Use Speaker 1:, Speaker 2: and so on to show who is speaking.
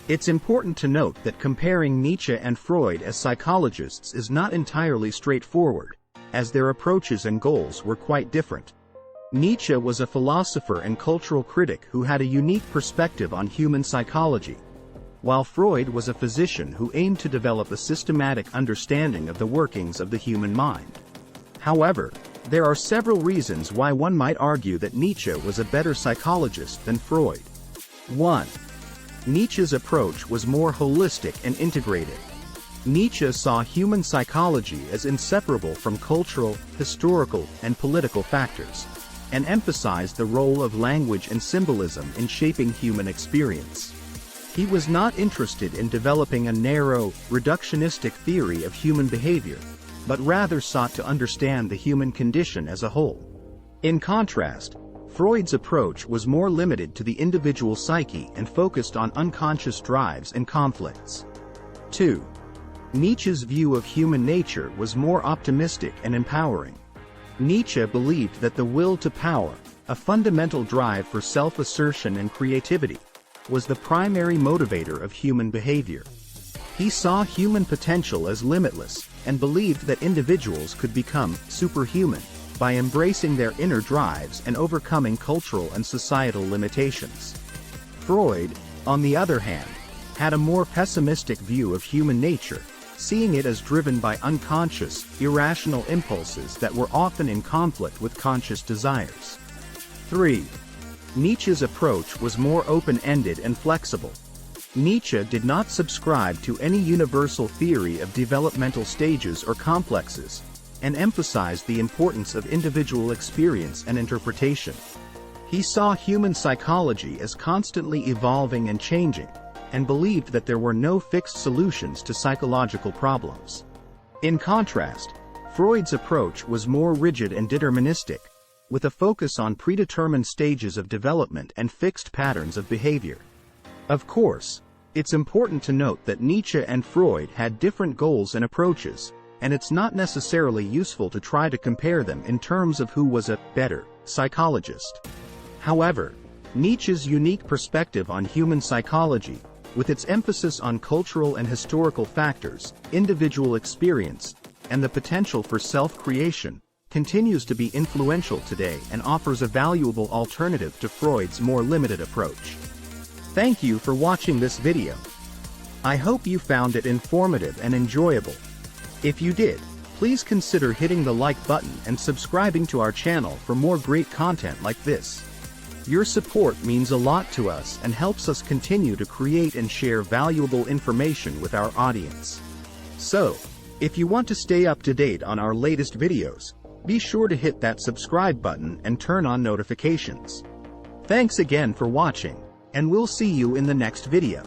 Speaker 1: It's important to note that comparing Nietzsche and Freud as psychologists is not entirely straightforward, as their approaches and goals were quite different. Nietzsche was a philosopher and cultural critic who had a unique perspective on human psychology, while Freud was a physician who aimed to develop a systematic understanding of the workings of the human mind. However, there are several reasons why one might argue that Nietzsche was a better psychologist than Freud. 1. Nietzsche's approach was more holistic and integrated. Nietzsche saw human psychology as inseparable from cultural, historical, and political factors, and emphasized the role of language and symbolism in shaping human experience. He was not interested in developing a narrow, reductionistic theory of human behavior, but rather sought to understand the human condition as a whole. In contrast, Freud's approach was more limited to the individual psyche and focused on unconscious drives and conflicts. 2. Nietzsche's view of human nature was more optimistic and empowering. Nietzsche believed that the will to power, a fundamental drive for self-assertion and creativity, was the primary motivator of human behavior. He saw human potential as limitless, and believed that individuals could become superhuman by embracing their inner drives and overcoming cultural and societal limitations. Freud, on the other hand, had a more pessimistic view of human nature, seeing it as driven by unconscious, irrational impulses that were often in conflict with conscious desires. 3. Nietzsche's approach was more open-ended and flexible. Nietzsche did not subscribe to any universal theory of developmental stages or complexes, and emphasized the importance of individual experience and interpretation. He saw human psychology as constantly evolving and changing, and believed that there were no fixed solutions to psychological problems. In contrast, Freud's approach was more rigid and deterministic, with a focus on predetermined stages of development and fixed patterns of behavior. Of course, it's important to note that Nietzsche and Freud had different goals and approaches, and it's not necessarily useful to try to compare them in terms of who was a better psychologist. However, Nietzsche's unique perspective on human psychology, with its emphasis on cultural and historical factors, individual experience, and the potential for self-creation, continues to be influential today and offers a valuable alternative to Freud's more limited approach. Thank you for watching this video. I hope you found it informative and enjoyable. If you did, please consider hitting the like button and subscribing to our channel for more great content like this. Your support means a lot to us and helps us continue to create and share valuable information with our audience. So, if you want to stay up to date on our latest videos, be sure to hit that subscribe button and turn on notifications. Thanks again for watching, and we'll see you in the next video.